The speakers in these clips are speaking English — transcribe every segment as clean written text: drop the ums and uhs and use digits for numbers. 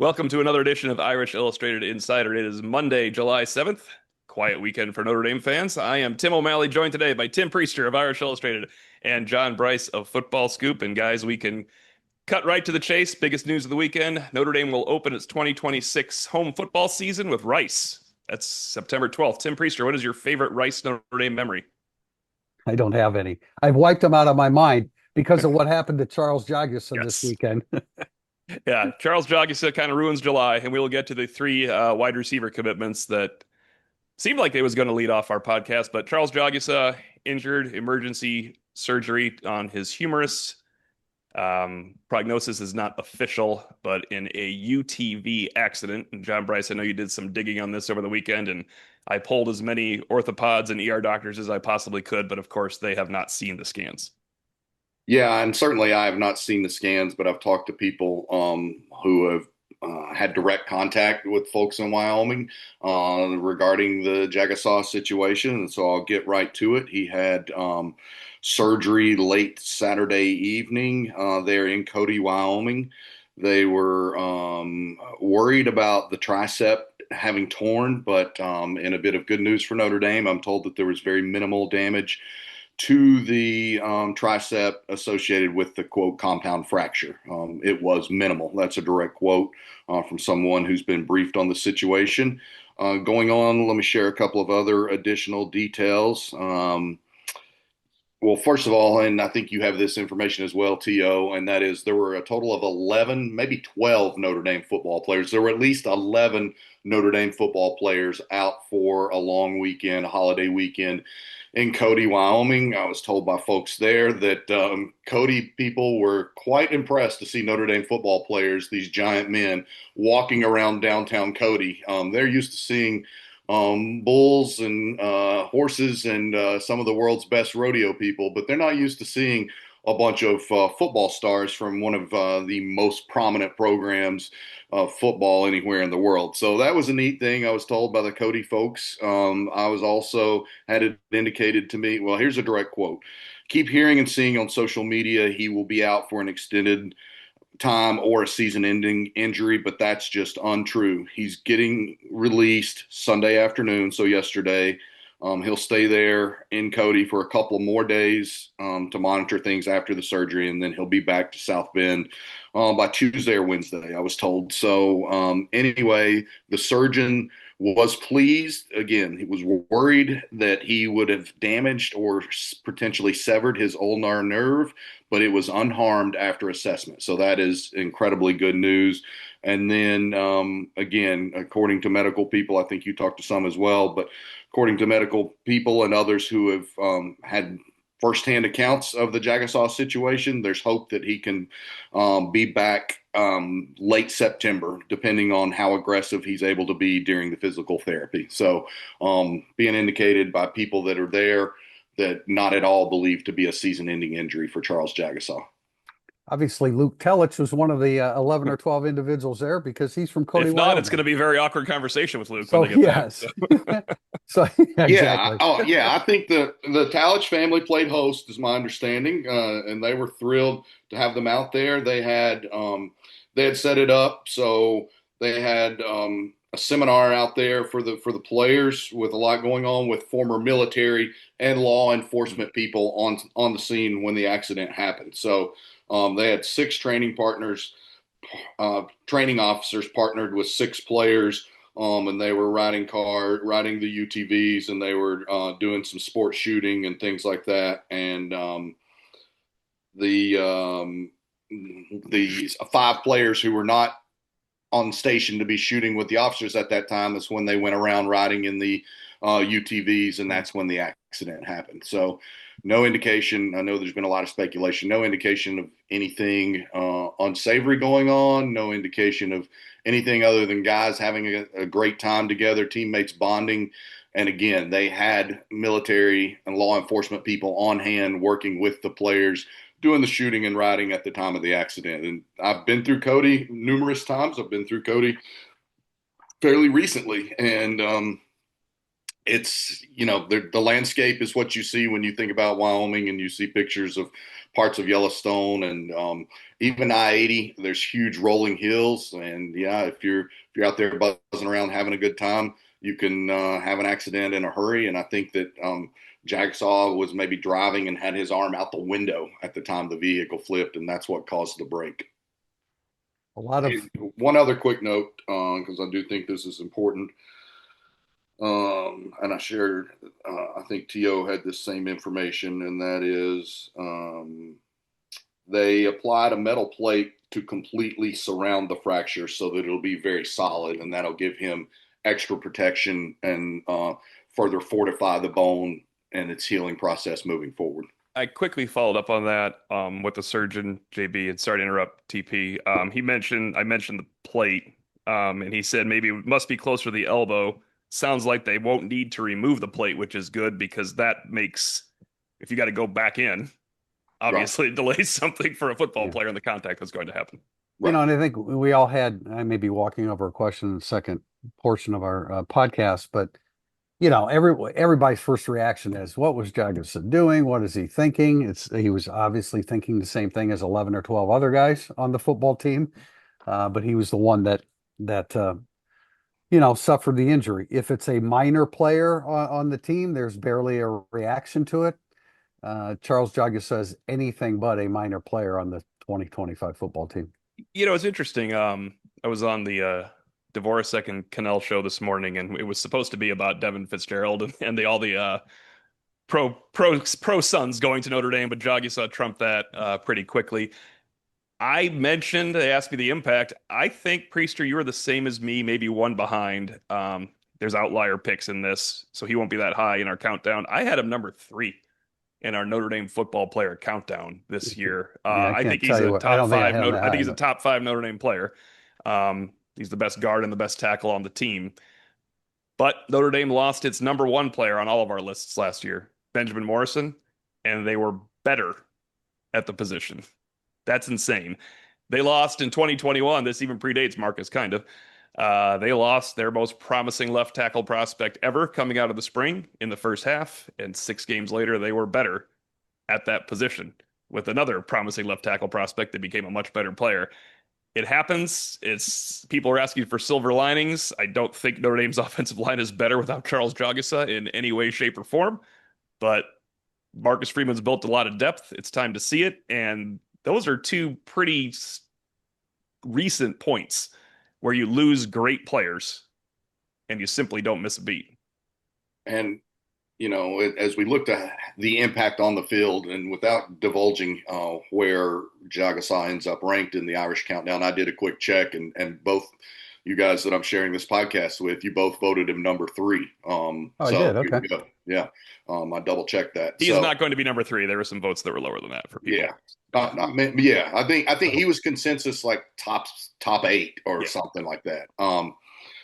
Welcome to another edition of Irish Illustrated Insider. It is Monday, July 7th. Quiet weekend for Notre Dame fans. I am Tim O'Malley, joined today by Tim Priester of Irish Illustrated and John Bryce of Football Scoop. And guys, we can cut right to the chase. Biggest news of the weekend: Notre Dame will open its 2026 home football season with Rice. That's September 12th. Tim Priester, what is your favorite Rice Notre Dame memory? I don't have any. I've wiped them out of my mind because of what happened to Charles Jagusah this Yes. weekend. Yeah, Charles Jagusah kind of ruins July, and we will get to the three wide receiver commitments that seemed like they was going to lead off our podcast, but Charles Jagusah injured, emergency surgery on his humerus. Prognosis is not official, but in a UTV accident. And John Bryce, I know you did some digging on this over the weekend, and I pulled as many orthopods and ER doctors as I possibly could, but of course they have not seen the scans. Yeah, and certainly I have not seen the scans, but I've talked to people who have had direct contact with folks in Wyoming regarding the Jagusah situation. And so I'll get right to it. He had surgery late Saturday evening there in Cody, Wyoming. They were worried about the tricep having torn, but in a bit of good news for Notre Dame, I'm told that there was very minimal damage to the tricep associated with the quote compound fracture. It was minimal. That's a direct quote from someone who's been briefed on the situation. Going on, let me share a couple of other additional details. Well, first of all, and I think you have this information as well, T.O., and that is there were a total of 11, maybe 12 Notre Dame football players. There were at least 11 Notre Dame football players out for a long weekend, a holiday weekend in Cody, Wyoming. I was told by folks there that Cody people were quite impressed to see Notre Dame football players, these giant men, walking around downtown Cody. They're used to seeing bulls and horses and some of the world's best rodeo people, but they're not used to seeing a bunch of football stars from one of the most prominent programs of football anywhere in the world. So that was a neat thing. I was told by the Cody folks. I was also had it indicated to me. Well, here's a direct quote. Keep hearing and seeing on social media he will be out for an extended time or a season-ending injury, but that's just untrue. He's getting released Sunday afternoon, so yesterday. He'll stay there in Cody for a couple more days to monitor things after the surgery, and then he'll be back to South Bend by Tuesday or Wednesday, I was told. So anyway, the surgeon was pleased. Again, he was worried that he would have damaged or potentially severed his ulnar nerve, but it was unharmed after assessment. So that is incredibly good news. And then again, according to medical people, I think you talked to some as well, but according to medical people and others who have had firsthand accounts of the Jagusah situation, there's hope that he can be back late September, depending on how aggressive he's able to be during the physical therapy. So being indicated by people that are there that not at all believed to be a season-ending injury for Charles Jagusah. Obviously, Luke Telich was one of the 11 or 12 individuals there because he's from Cody, If not, it's going to Wyoming. be a very awkward conversation with Luke when So, they get back. yes. So. So, yeah, Yeah, exactly. oh yeah, I think the Talich family played host, is my understanding, and they were thrilled to have them out there. They had set it up so they had a seminar out there for the players with a lot going on with former military and law enforcement people on the scene when the accident happened. So they had six training partners, training officers partnered with six players, and they were riding the UTVs, and they were doing some sport shooting and things like that. And the the five players who were not on station to be shooting with the officers at that time is when they went around riding in the UTVs, and that's when the accident happened. So, no indication. I know there's been a lot of speculation. No indication of anything unsavory going on. No indication of anything other than guys having a great time together, teammates bonding. And again, they had military and law enforcement people on hand working with the players doing the shooting and riding at the time of the accident. And I've been through Cody numerous times. I've been through Cody fairly recently, and it's, the landscape is what you see when you think about Wyoming, and you see pictures of parts of Yellowstone, and even I-80. There's huge rolling hills, and yeah, if you're out there buzzing around having a good time, you can have an accident in a hurry. And I think that Jagusah was maybe driving and had his arm out the window at the time the vehicle flipped, and that's what caused the break. A lot of And one other quick note, because I do think this is important. And I shared, I think TO had the same information, and that is they applied a metal plate to completely surround the fracture so that it'll be very solid, and that'll give him extra protection and further fortify the bone and its healing process moving forward. I quickly followed up on that with the surgeon, JB, and sorry to interrupt, TP. I mentioned the plate, and he said maybe it must be closer to the elbow. Sounds like they won't need to remove the plate, which is good because that makes, if you got to go back in, obviously it delays something for a football Yeah. player in the contact that's going to happen. And I think we all had, I may be walking over a question in the second portion of our podcast, but everybody's first reaction is, what was Jagusah doing? What is he thinking? He was obviously thinking the same thing as 11 or 12 other guys on the football team, but he was the one that suffered the injury. If it's a minor player on the team, there's barely a reaction to it. Charles Jagusah is anything but a minor player on the 2025 football team. It's interesting. I was on the Dvorak and Cannell show this morning, and it was supposed to be about Devin Fitzgerald and all the pro sons going to Notre Dame, but Jagusah trumped that pretty quickly. They asked me the impact. I think, Priester, you were the same as me, maybe one behind. There's outlier picks in this, so he won't be that high in our countdown. I had him number 3 in our Notre Dame football player countdown this year. Yeah, I think he's a top five. I think he's a top 5 Notre Dame player. He's the best guard and the best tackle on the team. But Notre Dame lost its number 1 player on all of our lists last year, Benjamin Morrison, and they were better at the position. That's insane. They lost in 2021. This even predates Marcus, kind of. They lost their most promising left tackle prospect ever coming out of the spring in the first half, and 6 games later, they were better at that position with another promising left tackle prospect that became a much better player. It happens. People are asking for silver linings. I don't think Notre Dame's offensive line is better without Charles Jagusah in any way, shape, or form, but Marcus Freeman's built a lot of depth. It's time to see it, and those are 2 pretty recent points where you lose great players and you simply don't miss a beat. And, as we looked at the impact on the field, and without divulging where Jagusah ends up ranked in the Irish countdown, I did a quick check, and both you guys that I'm sharing this podcast with, you both voted him number 3. I did. Okay. Yeah. I double checked that. He's not going to be number 3. There were some votes that were lower than that for people. Yeah. Yeah. I think he was consensus like top 8 or something like that.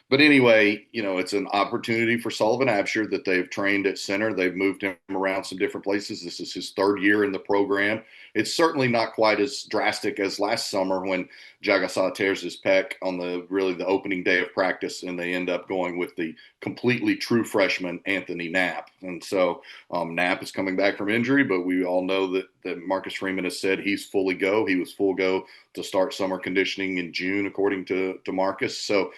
But anyway, it's an opportunity for Sullivan Absher that they've trained at center. They've moved him around some different places. This is his 3rd year in the program. It's certainly not quite as drastic as last summer when Jagusah tears his pec on the opening day of practice, and they end up going with the completely true freshman Anthony Knapp. And so Knapp is coming back from injury, but we all know that Marcus Freeman has said he's fully go. He was full go to start summer conditioning in June, according to Marcus. So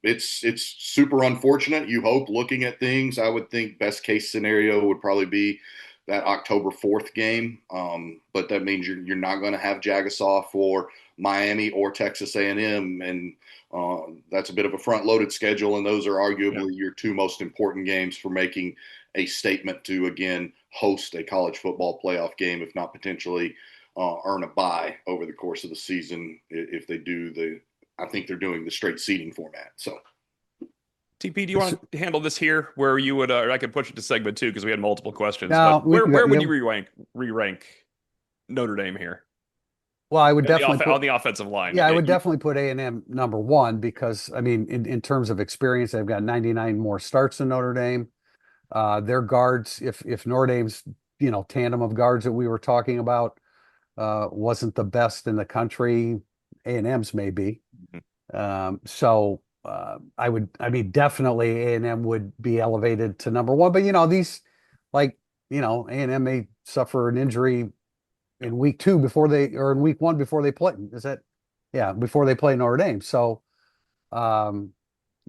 it's super unfortunate. You hope, looking at things, I would think best case scenario would probably be that October 4th game. But that means you're not going to have Jagusah for Miami or Texas A&M. And that's a bit of a front loaded schedule. And those are arguably your 2 most important games for making a statement to, again, host a college football playoff game, if not potentially earn a bye over the course of the season if they do I think they're doing the straight seeding format. So, TP, do you want to handle this here, where you would, or I could push it to segment 2 because we had multiple questions. No, but where would you re-rank Notre Dame here? Well, I would definitely on the offensive line. Yeah, I would definitely put A&M number 1 because, I mean, in terms of experience, they've got 99 more starts than Notre Dame. Their guards, if Notre Dame's tandem of guards that we were talking about wasn't the best in the country, A&M's may be. So I mean, definitely A&M would be elevated to number one. But these, like, A&M may suffer an injury in week two or in week one before they play. Yeah, before they play Notre Dame. So, um,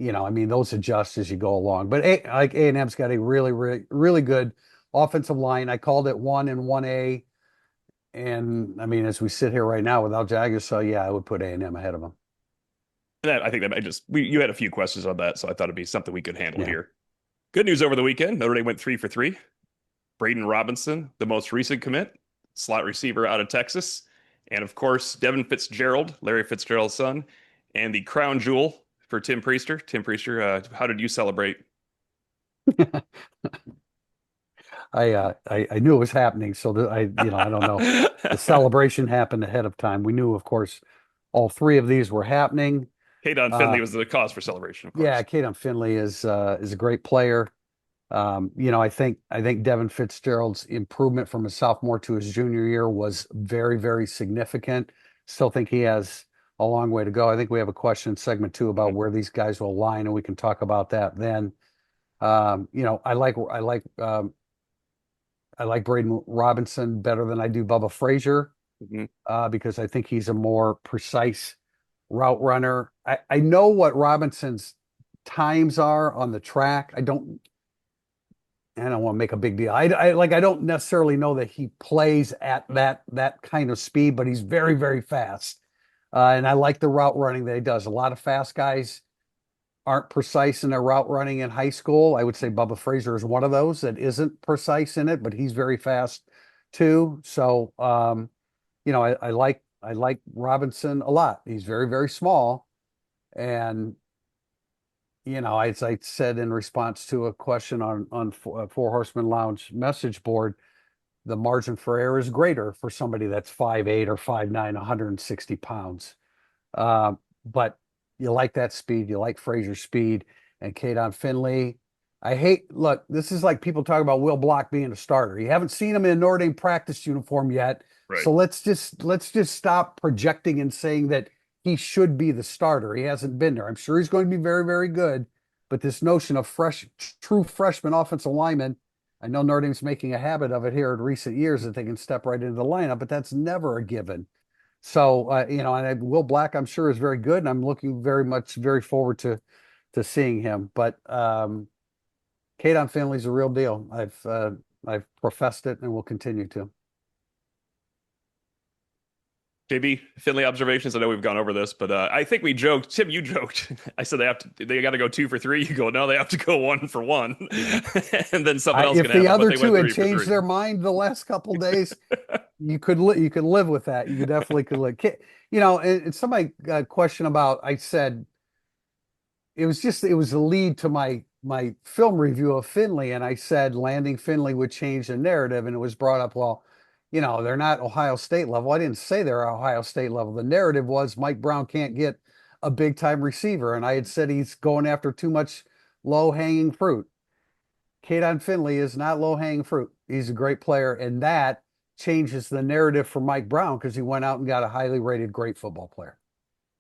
I mean, those adjust as you go along. But like A&M's got a really, really, really good offensive line. I called it 1 and 1A. And I mean, as we sit here right now without Jagusah, yeah, I would put A&M ahead of them. I think that might you had a few questions on that, so I thought it'd be something we could handle Yeah. here. Good news over the weekend. Notre Dame went 3 for 3. Braden Robinson, the most recent commit, slot receiver out of Texas. And of course, Devin Fitzgerald, Larry Fitzgerald's son, and the crown jewel for Tim Priester. Tim Priester, how did you celebrate? I knew it was happening, so I don't know. The celebration happened ahead of time. We knew, of course, all three of these were happening. Kaydon Uh, Finley was the cause for celebration, of yeah, course. Caden Finley is a great player. I think Devin Fitzgerald's improvement from his sophomore to his junior year was very, very significant. Still think he has a long way to go. I think we have a question in segment two about where these guys will align, and we can talk about that then. I like Braden Robinson better than I do Bubba Frazier, Mhm. because I think he's a more precise route runner. I know what Robinson's times are on the track. I don't want to make a big deal. I don't necessarily know that he plays at that kind of speed, but he's very, very fast. And I like the route running that he does. A lot of fast guys aren't precise in their route running in high school. I would say Bubba Frazier is one of those that isn't precise in it, but he's very fast too. So, I like Robinson a lot. He's very, very small. And, as I said in response to a question on Four Horsemen Lounge message board, the margin for error is greater for somebody that's 5'8" or 5'9", 160 pounds. But you like that speed. You like Frazier's speed and Kaydon Finley. Look, this is like people talking about Will Block being a starter. You haven't seen him in a Notre Dame practice uniform yet. Right. So let's just stop projecting and saying that he should be the starter. He hasn't been there. I'm sure he's going to be very, very good. But this notion of true freshman offensive lineman, I know Notre Dame's making a habit of it here in recent years that they can step right into the lineup, but that's never a given. So, Will Black, I'm sure, is very good, and I'm looking very forward to seeing him. But Kaydon Finley's a real deal. I've professed it and will continue to. JB, Finley observations. I know we've gone over this, but I think we joked. Tim, you joked. I said they got to go 2 for 3. You go, no, they have to go 1 for 1, and then something else If can the happen. But other they two went had 3 for 3. changed their mind the last couple days, you could live with that. You definitely could live. And somebody got a question about. I said it was a lead to my film review of Finley, and I said landing Finley would change the narrative, and it was brought up. Well, they're not Ohio State level. I didn't say they're Ohio State level. The narrative was Mike Brown can't get a big time receiver, and I had said he's going after too much low hanging fruit. Kaydon Finley is not low hanging fruit. He's a great player, and that changes the narrative for Mike Brown because he went out and got a highly rated, great football player.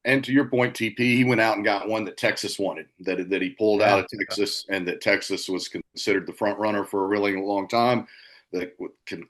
And to your point, TP, he went out and got one that Texas wanted, that he pulled out Yeah. of Texas, and that Texas was considered the front runner for a really long time. That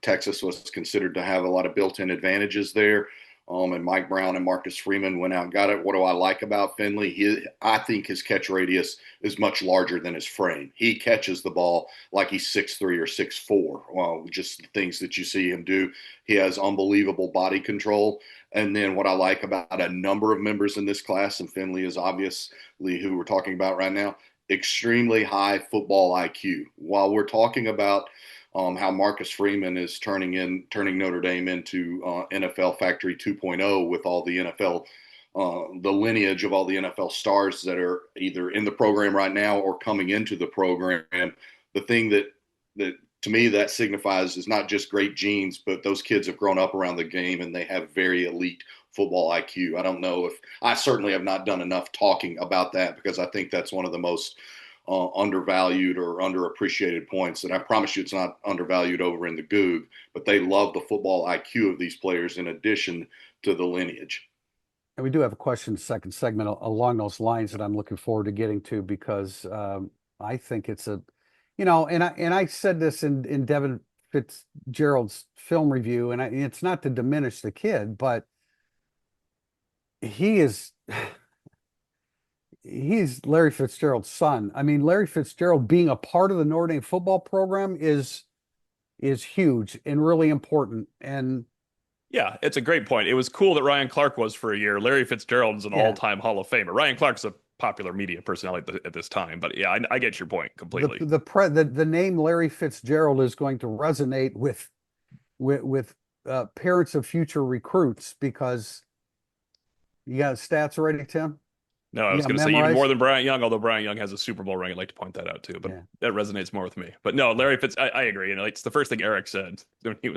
Texas was considered to have a lot of built-in advantages there. And Mike Brown and Marcus Freeman went out and got it. What do I like about Finley? I think his catch radius is much larger than his frame. He catches the ball like he's 6'3" or 6'4". Well, just the things that you see him do. He has unbelievable body control. And then what I like about a number of members in this class, and Finley is obviously who we're talking about right now, extremely high football IQ. While we're talking about how Marcus Freeman is turning Notre Dame into NFL Factory 2.0 with all the NFL, the lineage of all the NFL stars that are either in the program right now or coming into the program. The thing that to me that signifies is not just great genes, but those kids have grown up around the game and they have very elite football IQ. I don't know if I certainly have not done enough talking about that because I think that's one of the most undervalued or underappreciated points. And I promise you it's not undervalued over in the Goog, but they love the football IQ of these players in addition to the lineage. And we do have a question, second segment along those lines that I'm looking forward to getting to because I think it's and I said this in Devin Fitzgerald's film review, and it's not to diminish the kid, but he's Larry Fitzgerald's son. I mean, Larry Fitzgerald being a part of the Notre Dame football program is huge and really important. And Yeah, it's a great point. It was cool that Ryan Clark was for a year. Larry Fitzgerald is an Yeah. all-time Hall of Famer. Ryan Clark's a popular media personality at this time, but yeah, I get your point completely. the name Larry Fitzgerald is going to resonate with parents of future recruits because you got stats already, Tim? No, I was going to say even more than Bryant Young, although Bryant Young has a Super Bowl ring. I'd like to point that out too, but that resonates more with me. But no, Larry Fitz, I agree. And it's the first thing Eric said when he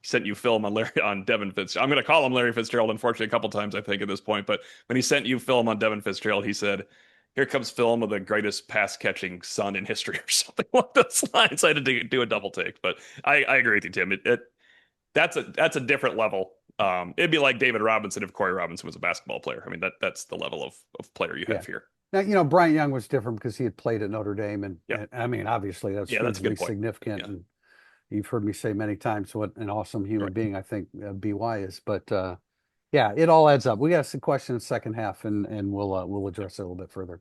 sent you film on Devin Fitzgerald. I'm going to call him Larry Fitzgerald, unfortunately, a couple times, I think, at this point. But when he sent you film on Devin Fitzgerald, he said, "Here comes film of the greatest pass catching son in history," or something along those lines. I had to do a double take, but I agree with you, Tim. That's a different level. It'd be like David Robinson if Corey Robinson was a basketball player. I mean, that's the level of player you have here. Now, Bryant Young was different because he had played at Notre Dame, and I mean, obviously that's hugely significant. And you've heard me say many times what an awesome human being I think BY is. But it all adds up. We got some questions in the second half, and we'll address it a little bit further.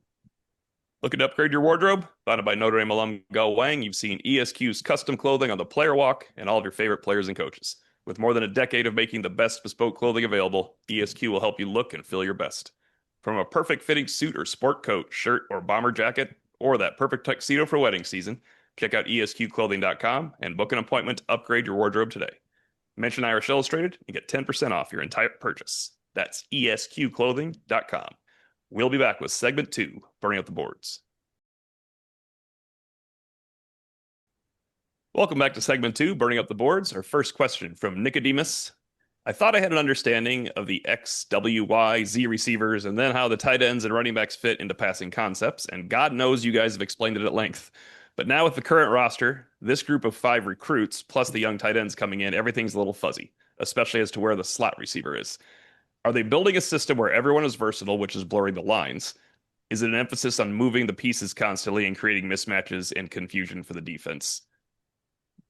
Looking to upgrade your wardrobe? Founded by Notre Dame alum Go Wang, you've seen ESQ's custom clothing on the player walk and all of your favorite players and coaches. With more than a decade of making the best bespoke clothing available, ESQ will help you look and feel your best. From a perfect fitting suit or sport coat, shirt, or bomber jacket, or that perfect tuxedo for wedding season, check out esqclothing.com and book an appointment to upgrade your wardrobe today. Mention Irish Illustrated and get 10% off your entire purchase. That's esqclothing.com. We'll be back with segment 2, Burning Up the Boards. Welcome back to segment 2, Burning Up the Boards. Our first question from Nicodemus. I thought I had an understanding of the X, W, Y, Z receivers and then how the tight ends and running backs fit into passing concepts, and God knows you guys have explained it at length. But now with the current roster, this group of 5 recruits, plus the young tight ends coming in, everything's a little fuzzy, especially as to where the slot receiver is. Are they building a system where everyone is versatile, which is blurring the lines? Is it an emphasis on moving the pieces constantly and creating mismatches and confusion for the defense?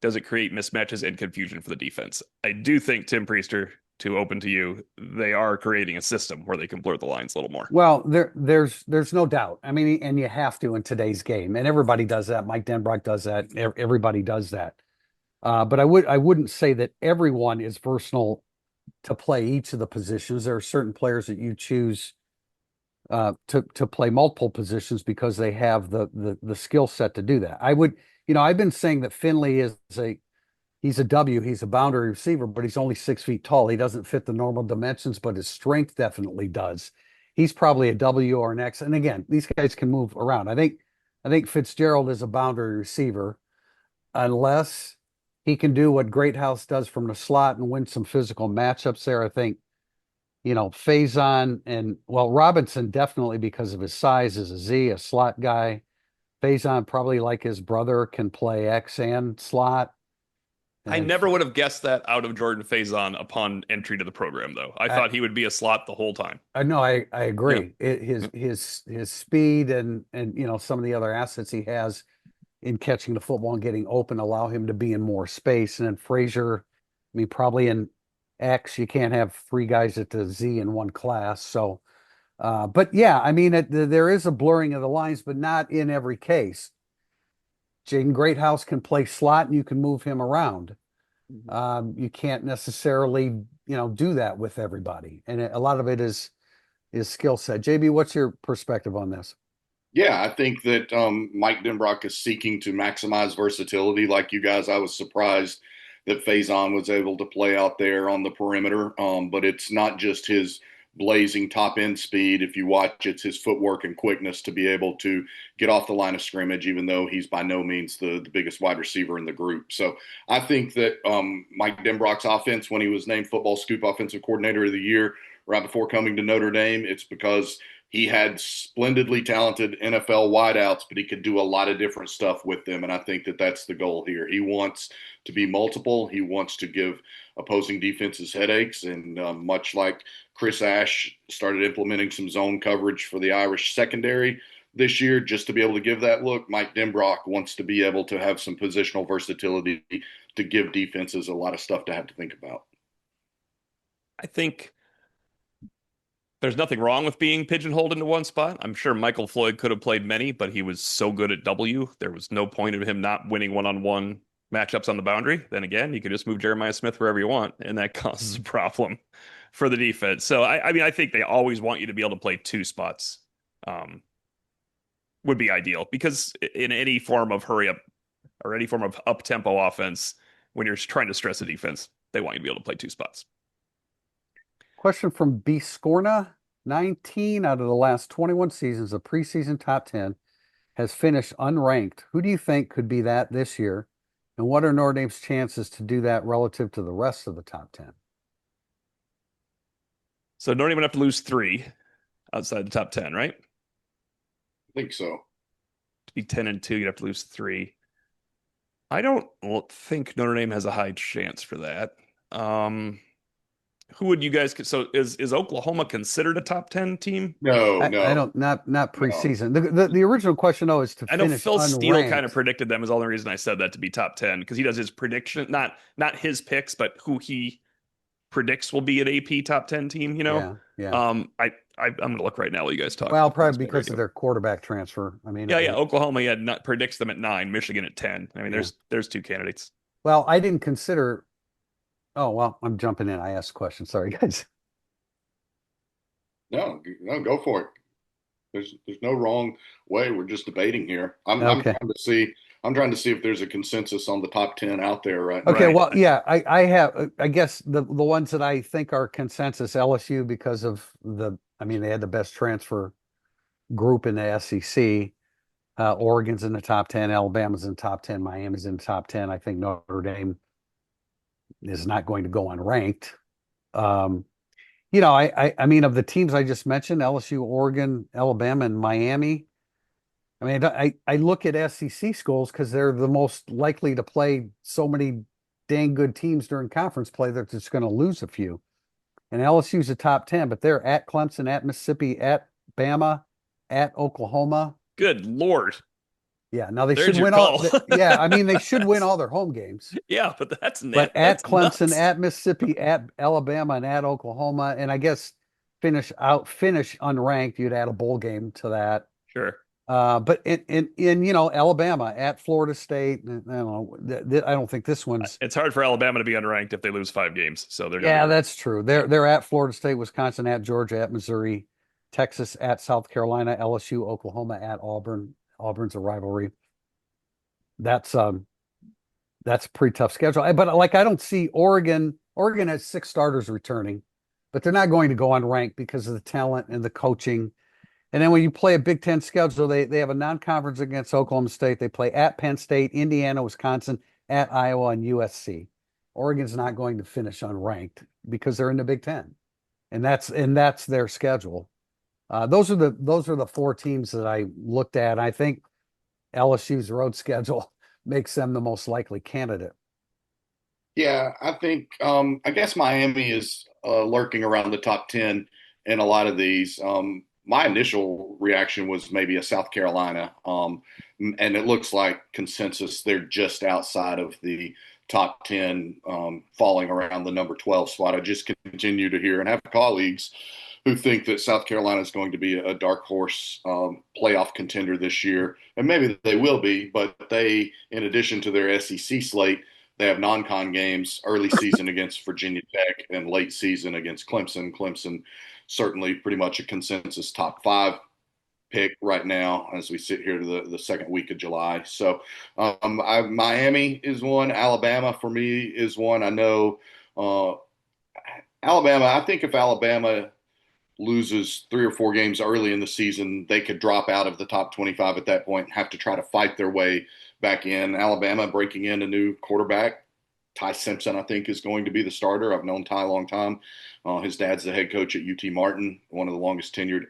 Does it create mismatches and confusion for the defense? I do think, Tim Priester, to open to you, they are creating a system where they can blur the lines a little more. Well, there's no doubt. I mean, and you have to in today's game, and everybody does that. Mike Denbrock does that. Everybody does that. But I wouldn't say that everyone is versatile to play each of the positions. There are certain players that you choose to play multiple positions because they have the skill set to do that. I've been saying that Finley he's a W, he's a boundary receiver, but he's only 6 feet tall. He doesn't fit the normal dimensions, but his strength definitely does. He's probably a W or an X. And again, these guys can move around. I think Fitzgerald is a boundary receiver unless he can do what Greathouse does from the slot and win some physical matchups there. I think, Faison Robinson definitely because of his size is a Z, a slot guy. Faison, probably like his brother, can play X and slot. I never would have guessed that out of Jordan Faison upon entry to the program, though. I thought he would be a slot the whole time. No, I agree. Yeah. His speed and some of the other assets he has in catching the football and getting open allow him to be in more space. And then Frazier, I mean, probably in X, you can't have 3 guys at the Z in one class. So. But yeah, I mean, there is a blurring of the lines, but not in every case. Jaden Greathouse can play slot and you can move him around. You can't necessarily, do that with everybody. And a lot of it is skill set. JB, what's your perspective on this? Yeah, I think that Mike Denbrock is seeking to maximize versatility. Like you guys, I was surprised that Faison was able to play out there on the perimeter. But it's not just his blazing top end speed. If you watch, it's his footwork and quickness to be able to get off the line of scrimmage, even though he's by no means the biggest wide receiver in the group. So I think that Mike Denbrock's offense, when he was named Football Scoop Offensive Coordinator of the Year right before coming to Notre Dame, it's because he had splendidly talented NFL wideouts, but he could do a lot of different stuff with them. And I think that that's the goal here. He wants to be multiple. He wants to give opposing defenses headaches. And much like Chris Ash started implementing some zone coverage for the Irish secondary this year, just to be able to give that look, Mike Denbrock wants to be able to have some positional versatility to give defenses a lot of stuff to have to think about. I think there's nothing wrong with being pigeonholed into one spot. I'm sure Michael Floyd could have played many, but he was so good at W. There was no point of him not winning one-on-one matchups on the boundary. Then again, you could just move Jeremiah Smith wherever you want, and that causes a problem for the defense. So I mean, I think they always want you to be able to play two spots. Would be ideal, because in any form of hurry up or any form of up tempo offense, when you're trying to stress a defense, they want you to be able to play two spots. Question from B Scorna. 19 out of the last 21 seasons of preseason top 10 has finished unranked. Who do you think could be that this year? And what are Notre Dame's chances to do that relative to the rest of the top 10? So Notre Dame would have to lose 3 outside the top 10, right? I think so. To be 10-2, you'd have to lose 3. I don't think Notre Dame has a high chance for that. Who would you guys? So is Oklahoma considered a top 10 team? No, I no. don't, not preseason. The original question though is to I know finish Phil Steele unranked. kind of predicted them, is the only reason I said that, to be top 10, because he does his prediction, not his picks, but who he predicts will be an AP top 10 team, you know? Yeah. I'm gonna look right now while you guys talk. Well, probably because of their quarterback transfer. I mean, yeah. Oklahoma not predicts them at 9, Michigan at 10. I mean, there's 2 candidates. Well, I didn't consider. Oh, well, I'm jumping in. I asked a question. Sorry, guys. No, go for it. There's no wrong way. We're just debating here. I'm Okay. trying to see if there's a consensus on the top 10 out there right now. Okay, Right. well, yeah, I have, I guess the ones that I think are consensus, LSU, because of they had the best transfer group in the SEC. Oregon's in the top 10, Alabama's in the top 10, Miami's in the top 10. I think Notre Dame is not going to go unranked. I mean, of the teams I just mentioned, LSU, Oregon, Alabama, and Miami, I mean, I look at SEC schools because they're the most likely to play so many dang good teams during conference play. They're just going to lose a few. And LSU's a top 10, but they're at Clemson, at Mississippi, at Bama, at Oklahoma. Good Lord. Yeah, now they There's should win your all. call. Yeah, I mean, they should win all their home games. Yeah, but that's But that's at Clemson, nuts. at Mississippi, at Alabama, and at Oklahoma, and I guess finish unranked, you'd add a bowl game to that. Sure. But in Alabama, at Florida State, I don't know. I don't think this one's. It's hard for Alabama to be unranked if they lose 5 games. So they're Yeah, that's true. They're at Florida State, Wisconsin, at Georgia, at Missouri, Texas, at South Carolina, LSU, Oklahoma, at Auburn. Auburn's a rivalry. That's a pretty tough schedule. But I don't see Oregon. Oregon has 6 starters returning, but they're not going to go unranked because of the talent and the coaching. And then when you play a Big Ten schedule, they have a non-conference against Oklahoma State. They play at Penn State, Indiana, Wisconsin, at Iowa, and USC. Oregon's not going to finish unranked because they're in the Big Ten, and that's their schedule. Those are the 4 teams that I looked at. I think LSU's road schedule makes them the most likely candidate. Yeah, I think I guess Miami is lurking around the top 10 in a lot of these. My initial reaction was maybe a South Carolina, and it looks like consensus they're just outside of the top 10, falling around the number 12 spot. I just continue to hear and have colleagues who think that South Carolina is going to be a dark horse playoff contender this year. And maybe they will be, but they, in addition to their SEC slate, they have non-con games, early season against Virginia Tech and late season against Clemson. Clemson certainly pretty much a consensus top 5 pick right now as we sit here to the second week of July. So Miami is one. Alabama for me is one. I know Alabama, I think if Alabama loses 3 or 4 games early in the season, they could drop out of the top 25 at that point and have to try to fight their way back in. Alabama breaking in a new quarterback. Ty Simpson, I think, is going to be the starter. I've known Ty a long time. His dad's the head coach at UT Martin, one of the longest tenured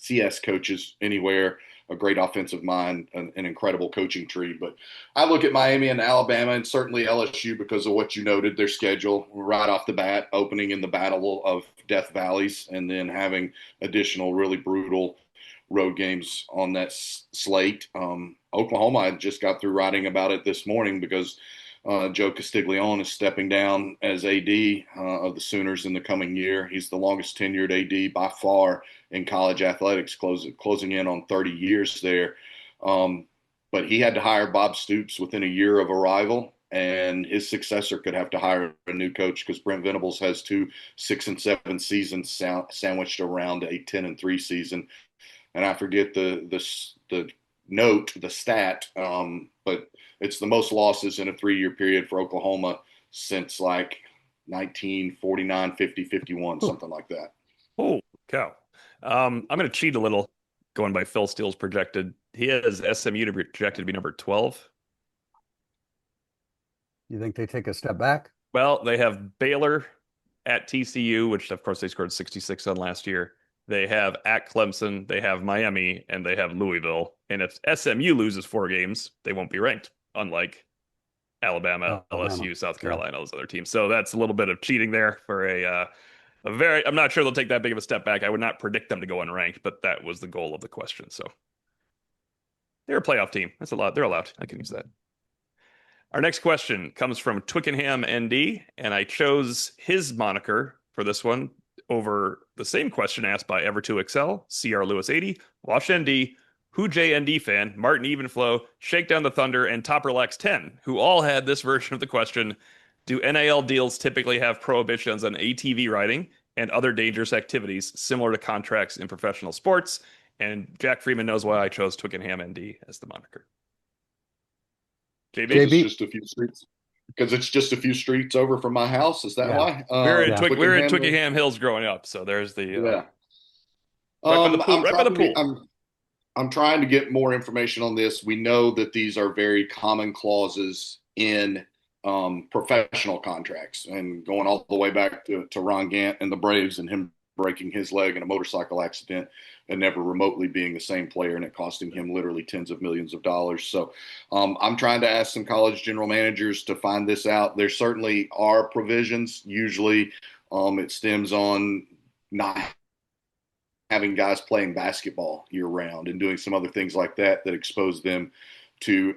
FCS coaches anywhere, a great offensive mind, an incredible coaching tree. But I look at Miami and Alabama, and certainly LSU because of what you noted, their schedule right off the bat, opening in the Battle of Death Valleys, and then having additional really brutal road games on that slate. Oklahoma, I just got through writing about it this morning because Joe Castiglione is stepping down as AD of the Sooners in the coming year. He's the longest tenured AD by far in college athletics, closing in on 30 years there. But he had to hire Bob Stoops within a year of arrival, and his successor could have to hire a new coach because Brent Venables has 2 6-7 seasons sandwiched around a 10-3 season. And I forget the stat, but it's the most losses in a 3-year period for Oklahoma since like 1949, 50, 51, something like that. Oh, cow. I'm going to cheat a little going by Phil Steele's projected. He has SMU to projected to be number 12. You think they take a step back? Well, they have Baylor at TCU, which of course they scored 66 on last year. They have at Clemson, they have Miami, and they have Louisville. And if SMU loses 4 games, they won't be ranked, unlike Alabama, LSU, South Carolina, those other teams. So that's a little bit of cheating there for a very, I'm not sure they'll take that big of a step back. I would not predict them to go unranked, but that was the goal of the question. So they're a playoff team. That's a lot. They're allowed. I can use that. Our next question comes from Twickenham ND, and I chose his moniker for this one over the same question asked by Ever2XL, CR Lewis 80, Wash ND, Who JND fan, Martin Evenflow, Shakedown the Thunder, and Top Relax 10, who all had this version of the question: do NIL deals typically have prohibitions on ATV riding and other dangerous activities similar to contracts in professional sports? And Jack Freeman knows why I chose Twickenham ND as the moniker. JB? It's just a few streets. Because it's just a few streets over from my house. Is that why? We're in Twickenham Hills growing up, so there's the right by the pool. Right by the pool. I'm trying to get more information on this. We know that these are very common clauses in professional contracts, and going all the way back to Ron Gant and the Braves and him breaking his leg in a motorcycle accident and never remotely being the same player, and it costing him literally tens of millions of dollars. So I'm trying to ask some college general managers to find this out. There certainly are provisions. Usually it stems on not having guys playing basketball year round and doing some other things like that expose them to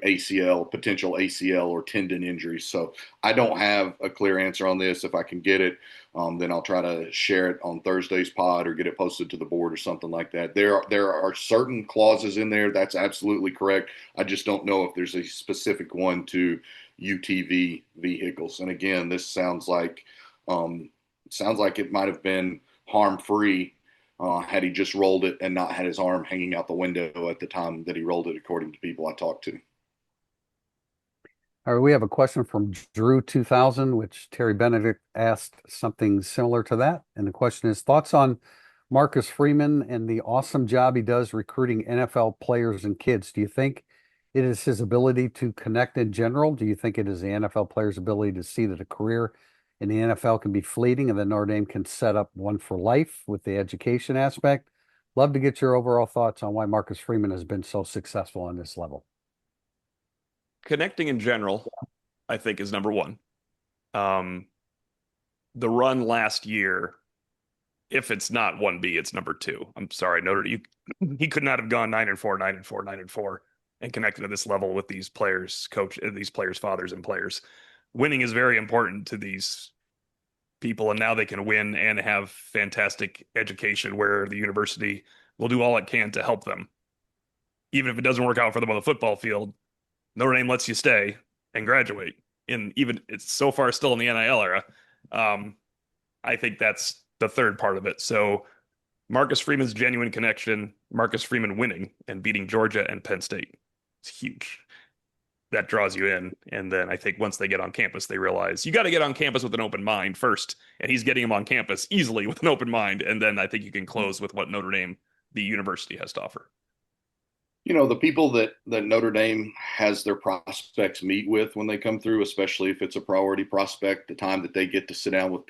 potential ACL or tendon injuries. So I don't have a clear answer on this. If I can get it, then I'll try to share it on Thursday's pod or get it posted to the board or something like that. There are certain clauses in there. That's absolutely correct. I just don't know if there's a specific one to UTV vehicles. And again, this sounds like it might have been harm-free had he just rolled it and not had his arm hanging out the window at the time that he rolled it, according to people I talked to. All right, we have a question from Drew 2000, which Terry Benedict asked something similar to that. And the question is, thoughts on Marcus Freeman and the awesome job he does recruiting NFL players and kids? Do you think it is his ability to connect in general? Do you think it is the NFL players' ability to see that a career in the NFL can be fleeting and then Notre Dame can set up one for life with the education aspect? Love to get your overall thoughts on why Marcus Freeman has been so successful on this level. Connecting in general, I think, is number one. The run last year, if it's not 1B, it's number 2. I'm sorry, he could not have gone 9-4, 9-4, 9-4 and connected to this level with these players, these players' fathers and players. Winning is very important to these people, and now they can win and have fantastic education where the university will do all it can to help them. Even if it doesn't work out for them on the football field, Notre Dame lets you stay and graduate. And even it's so far still in the NIL era. I think that's the third part of it. So Marcus Freeman's genuine connection, Marcus Freeman winning and beating Georgia and Penn State, it's huge. That draws you in. And then I think once they get on campus, they realize you got to get on campus with an open mind first. And he's getting them on campus easily with an open mind. And then I think you can close with what Notre Dame, the university, has to offer. You know, the people that Notre Dame has their prospects meet with when they come through, especially if it's a priority prospect, the time that they get to sit down with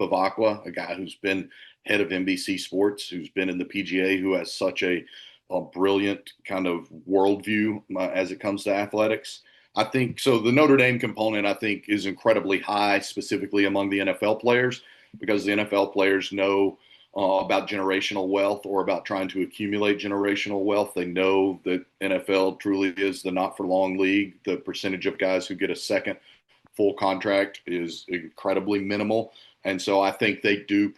Bavacqua, a guy who's been head of NBC Sports, who's been in the PGA, who has such a brilliant kind of worldview as it comes to athletics. I think so. The Notre Dame component, I think, is incredibly high, specifically among the NFL players, because the NFL players know about generational wealth or about trying to accumulate generational wealth. They know that NFL truly is the not for long league. The percentage of guys who get a second full contract is incredibly minimal. And so I think they do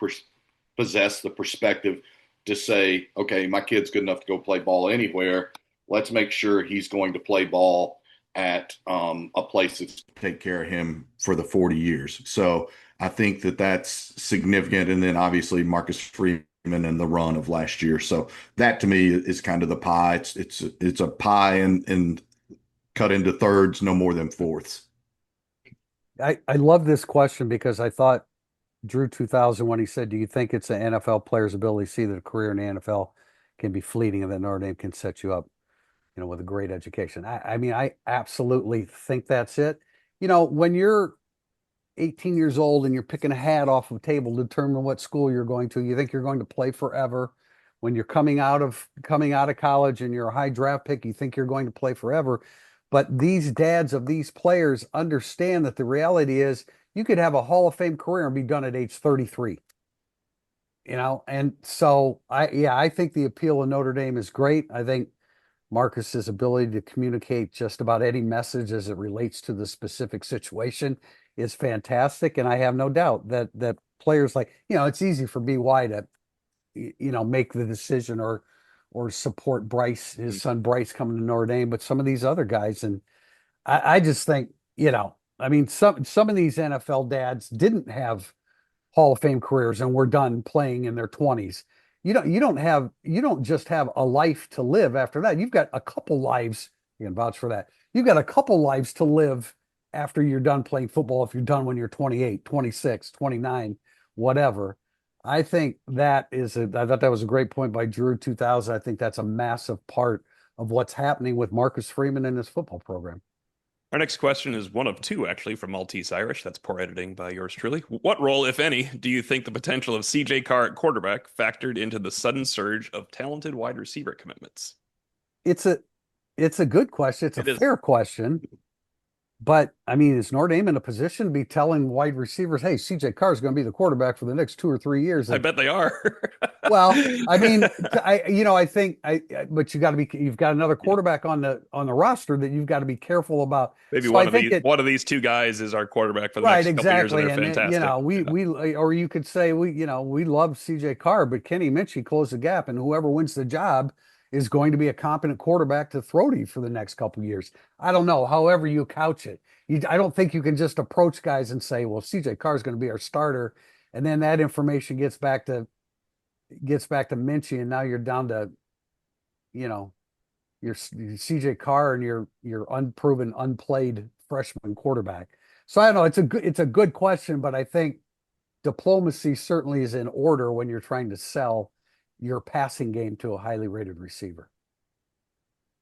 possess the perspective to say, okay, my kid's good enough to go play ball anywhere. Let's make sure he's going to play ball at a place that's take care of him for the 40 years. So I think that that's significant. And then obviously Marcus Freeman and the run of last year. So that to me is kind of the pie. It's a pie and cut into thirds, no more than fourths. I love this question because I thought Drew 2000 when he said, "Do you think it's an NFL player's ability to see that a career in the NFL can be fleeting and that Notre Dame can set you up, with a great education?" I mean, I absolutely think that's it. When you're 18 years old and you're picking a hat off of a table to determine what school you're going to, you think you're going to play forever. When you're coming out of college and you're a high draft pick, you think you're going to play forever. But these dads of these players understand that the reality is you could have a Hall of Fame career and be done at age 33. And so I think the appeal of Notre Dame is great. I think Marcus's ability to communicate just about any message as it relates to the specific situation is fantastic. And I have no doubt that players like, it's easy for BY to, make the decision or support Bryce, his son Bryce coming to Notre Dame, but some of these other guys. And I just think, I mean, some of these NFL dads didn't have Hall of Fame careers and were done playing in their 20s. You don't just have a life to live after that. You've got a couple lives. You can vouch for that. You've got a couple lives to live after you're done playing football. If you're done when you're 28, 26, 29, whatever. I think I thought that was a great point by Drew 2000. I think that's a massive part of what's happening with Marcus Freeman and his football program. Our next question is one of two, actually, from Maltese Irish. That's poor editing by yours truly. What role, if any, do you think the potential of CJ Carr at quarterback factored into the sudden surge of talented wide receiver commitments? It's a good question. It's a fair question. But I mean, is Notre Dame in a position to be telling wide receivers, "Hey, CJ Carr is going to be the quarterback for the next 2 or 3 years"? I bet they are. Well, I mean, I think but you've got another quarterback on the roster that you've got to be careful about. Maybe So one of these two guys is our quarterback for the right, next couple years, exactly. and they're fantastic. Or you could say we love CJ Carr, but Kenny Minchey closed the gap, and whoever wins the job is going to be a competent quarterback to throw to you for the next couple of years. I don't know, however you couch it. I don't think you can just approach guys and say, well, CJ Carr is going to be our starter. And then that information gets back to Minchie, and now you're down to, your CJ Carr and your unproven, unplayed freshman quarterback. So I don't know. It's a good question, but I think diplomacy certainly is in order when you're trying to sell your passing game to a highly rated receiver.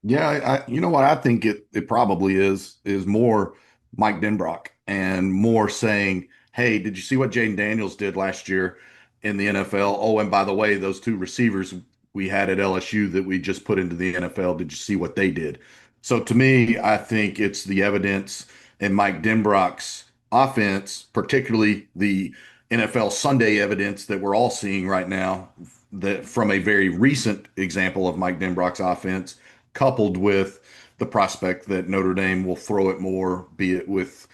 Yeah, you know what I think it probably is more Mike Denbrock and more saying, hey, did you see what Jaden Daniels did last year in the NFL? Oh, and by the way, those two receivers we had at LSU that we just put into the NFL, did you see what they did? So to me, I think it's the evidence in Mike Denbrock's offense, particularly the NFL Sunday evidence that we're all seeing right now, that from a very recent example of Mike Denbrock's offense, coupled with the prospect that Notre Dame will throw it more, be it with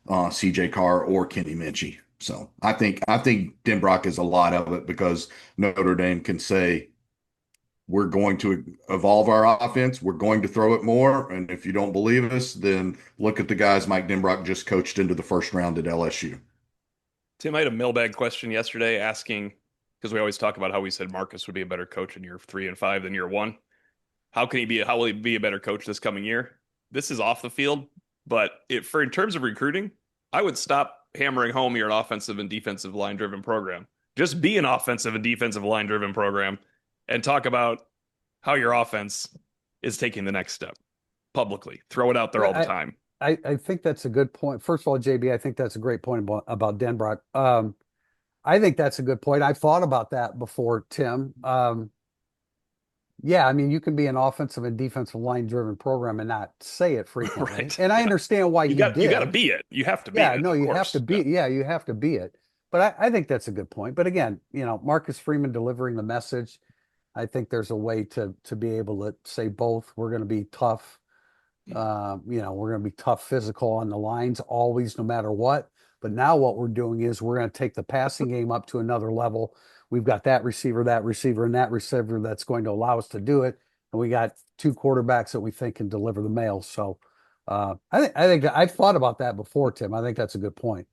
CJ Carr or Kenny Minchey. So I think Denbrock is a lot of it, because Notre Dame can say, we're going to evolve our offense. We're going to throw it more. And if you don't believe us, then look at the guys Mike Denbrock just coached into the first round at LSU. Tim, I had a mailbag question yesterday asking, because we always talk about how we said Marcus would be a better coach in year 3 and 5 than year 1. How will he be a better coach this coming year? This is off the field, but in terms of recruiting, I would stop hammering home you're an offensive and defensive line driven program. Just be an offensive and defensive line driven program and talk about how your offense is taking the next step publicly. Throw it out there all the time. I think that's a good point. First of all, JB, I think that's a great point about Denbrock. I think that's a good point. I've thought about that before, Tim. Yeah, I mean, you can be an offensive and defensive line driven program and not say it frequently. Right. And I Yeah. understand why he You got to did. be it. You have to be Yeah, it, no, of you have to course. be, yeah, you have to be it. But I think that's a good point. But again, Marcus Freeman delivering the message, I think there's a way to be able to say both. We're going to be tough. We're going to be tough physical on the lines always, no matter what. But now what we're doing is we're going to take the passing game up to another level. We've got that receiver, and that receiver that's going to allow us to do it. And we got two quarterbacks that we think can deliver the mail. So I think I've thought about that before, Tim. I think that's a good point.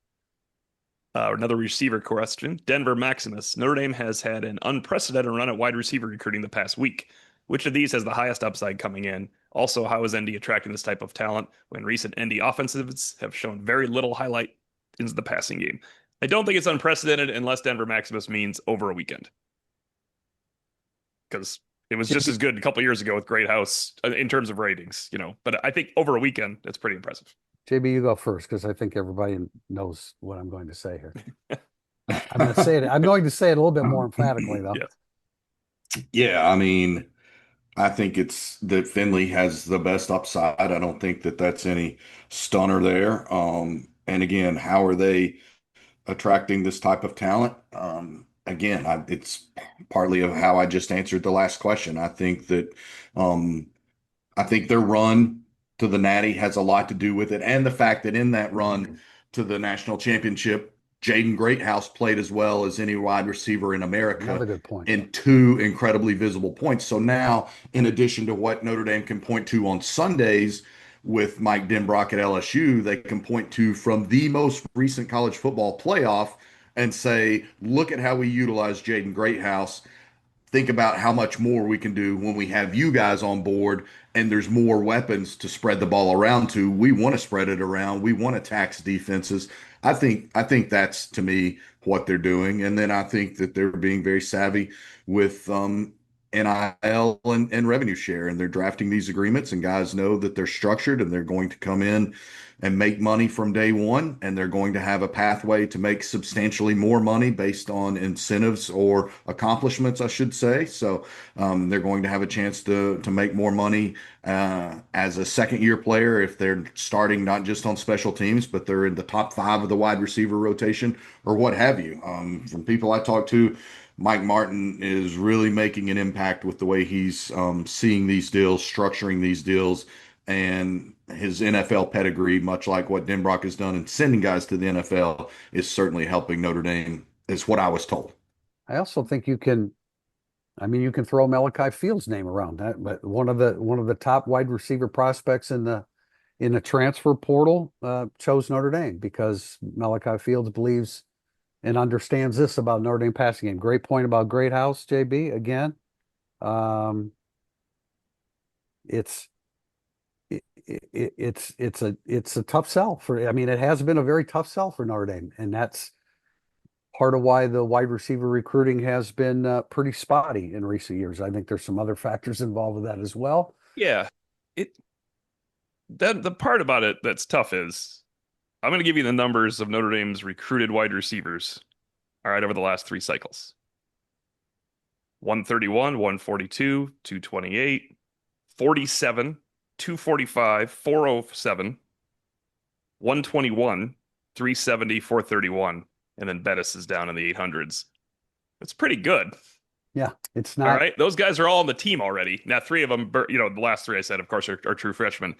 Another receiver question. Denver Maximus. Notre Dame has had an unprecedented run at wide receiver recruiting the past week. Which of these has the highest upside coming in? Also, how is ND attracting this type of talent when recent ND offensives have shown very little highlight in the passing game? I don't think it's unprecedented unless Denver Maximus means over a weekend. Because it was just as good a couple years ago with Great House in terms of ratings, But I think over a weekend, it's pretty impressive. JB, you go first because I think everybody knows what I'm going to say here. I'm going to say it. I'm going to say it a little bit more emphatically, though. Yes. Yeah, I mean, I think it's that Finley has the best upside. I don't think that that's any stunner there. And again, how are they attracting this type of talent? Again, it's partly of how I just answered the last question. Um, I think their run to the Natty has a lot to do with it, and the fact that in that run to the national championship, Jaden Greathouse played as well as any wide receiver in America Another good point. in two incredibly visible points. So now, in addition to what Notre Dame can point to on Sundays with Mike Denbrock at LSU, they can point to from the most recent college football playoff and say, look at how we utilize Jaden Greathouse. Think about how much more we can do when we have you guys on board and there's more weapons to spread the ball around to. We want to spread it around. We want to tax defenses. I think that's to me what they're doing. And then I think that they're being very savvy with NIL and revenue share. And they're drafting these agreements and guys know that they're structured and they're going to come in and make money from day one, and they're going to have a pathway to make substantially more money based on incentives or accomplishments, I should say. So they're going to have a chance to make more money as a second year player if they're starting not just on special teams, but they're in the top 5 of the wide receiver rotation or what have you. From people I talk to, Mike Martin is really making an impact with the way he's seeing these deals, structuring these deals, and his NFL pedigree, much like what Denbrock has done in sending guys to the NFL, is certainly helping Notre Dame, is what I was told. I also think you can throw Malachi Fields' name around that, but one of the top wide receiver prospects in the transfer portal chose Notre Dame because Malachi Fields believes and understands this about Notre Dame passing game. Great point about Greathouse, JB. Again, it's it's a tough sell for. I mean, it has been a very tough sell for Notre Dame, and that's part of why the wide receiver recruiting has been pretty spotty in recent years. I think there's some other factors involved with that as well. Yeah. The part about it that's tough is I'm going to give you the numbers of Notre Dame's recruited wide receivers. All right, over the last 3 cycles. 131, 142, 228, 47, 245, 407, 121, 370, 431, and then Bettis is down in the 800s. It's pretty good. Yeah, it's not. All right, those guys are all on the team already. Now, 3 of them, the last 3 I said, of course, are true freshmen.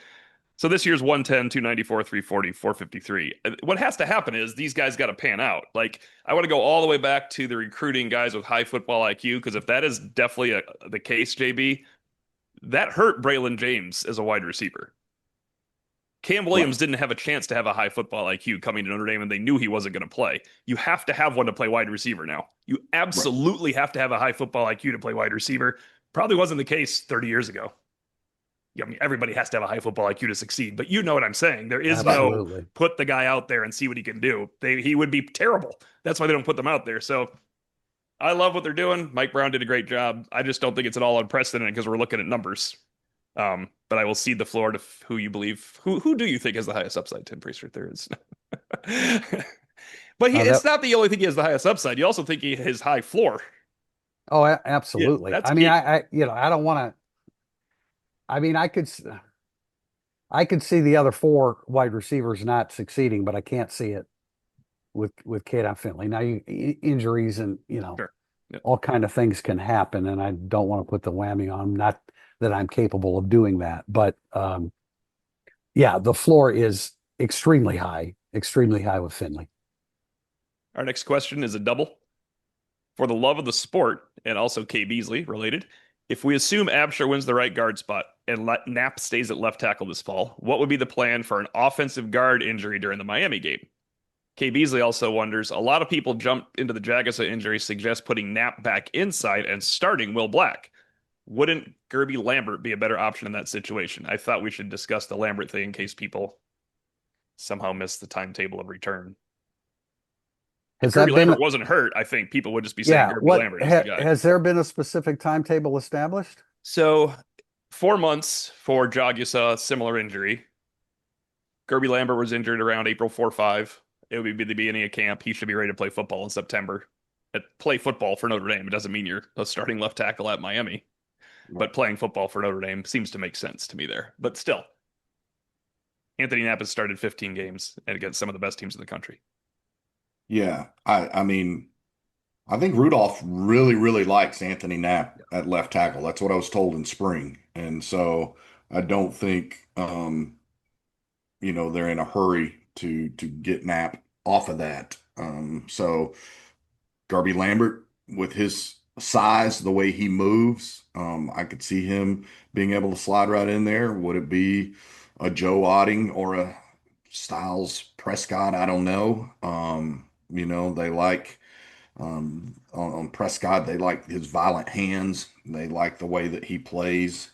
So this year's 110, 294, 340, 453. What has to happen is these guys got to pan out. Like, I want to go all the way back to the recruiting guys with high football IQ, because if that is definitely the case, JB, that hurt Braylon James as a wide receiver. Cam Williams didn't have a chance to have a high football IQ coming to Notre Dame, and they knew he wasn't going to play. You have to have one to play wide receiver now. You absolutely have to have a high football IQ to play wide receiver. Probably wasn't the case 30 years ago. I mean, everybody has to have a high football IQ to succeed, but you know what I'm saying. There is no put the guy out there and see what he can do. He would be terrible. That's why they don't put them out there. So I love what they're doing. Mike Brown did a great job. I just don't think it's at all unprecedented because we're looking at numbers. But I will cede the floor to who you believe. Who do you think has the highest upside? Tim Priester, there is. But That it's not the only thing he has the highest upside. You also think he has high floor. Yeah, absolutely. that's I mean, key. I don't want to. I mean, I could see the other four wide receivers not succeeding, but I can't see it with Kate Finley. Now, injuries and Sure. Yeah. all kind of things can happen, and I don't want to put the whammy on him. Not that I'm capable of doing that, but yeah, the floor is extremely high with Finley. Our next question is a double. For the love of the sport, and also Kay Beasley related, if we assume Absher wins the right guard spot and Knapp stays at left tackle this fall, what would be the plan for an offensive guard injury during the Miami game? Kay Beasley also wonders, a lot of people jump into the Jagusah injury, suggest putting Knapp back inside and starting Will Black. Wouldn't Gerby Lambert be a better option in that situation? I thought we should discuss the Lambert thing in case people somehow miss the timetable of return. If Has Gerby that been, Lambert wasn't hurt, I think people would just be saying yeah, Gerby what Lambert is the guy. has there been a specific timetable established? So 4 months for Jagusah, similar injury. Gerby Lambert was injured around April 4, 5. It would be the beginning of camp. He should be ready to play football in September. Play football for Notre Dame. It doesn't mean you're a starting left tackle at Miami, but playing football for Notre Dame seems to make sense to me there. But still, Anthony Knapp has started 15 games and against some of the best teams in the country. Yeah, I mean, I think Rudolph really, really likes Anthony Knapp at left tackle. That's what I was told in spring. And so I don't think they're in a hurry to get Knapp off of that. So Garby Lambert with his size, the way he moves, I could see him being able to slide right in there. Would it be a Joe Otting or a Styles Prescott? I don't know. They like on Prescott, they like his violent hands. They like the way that he plays.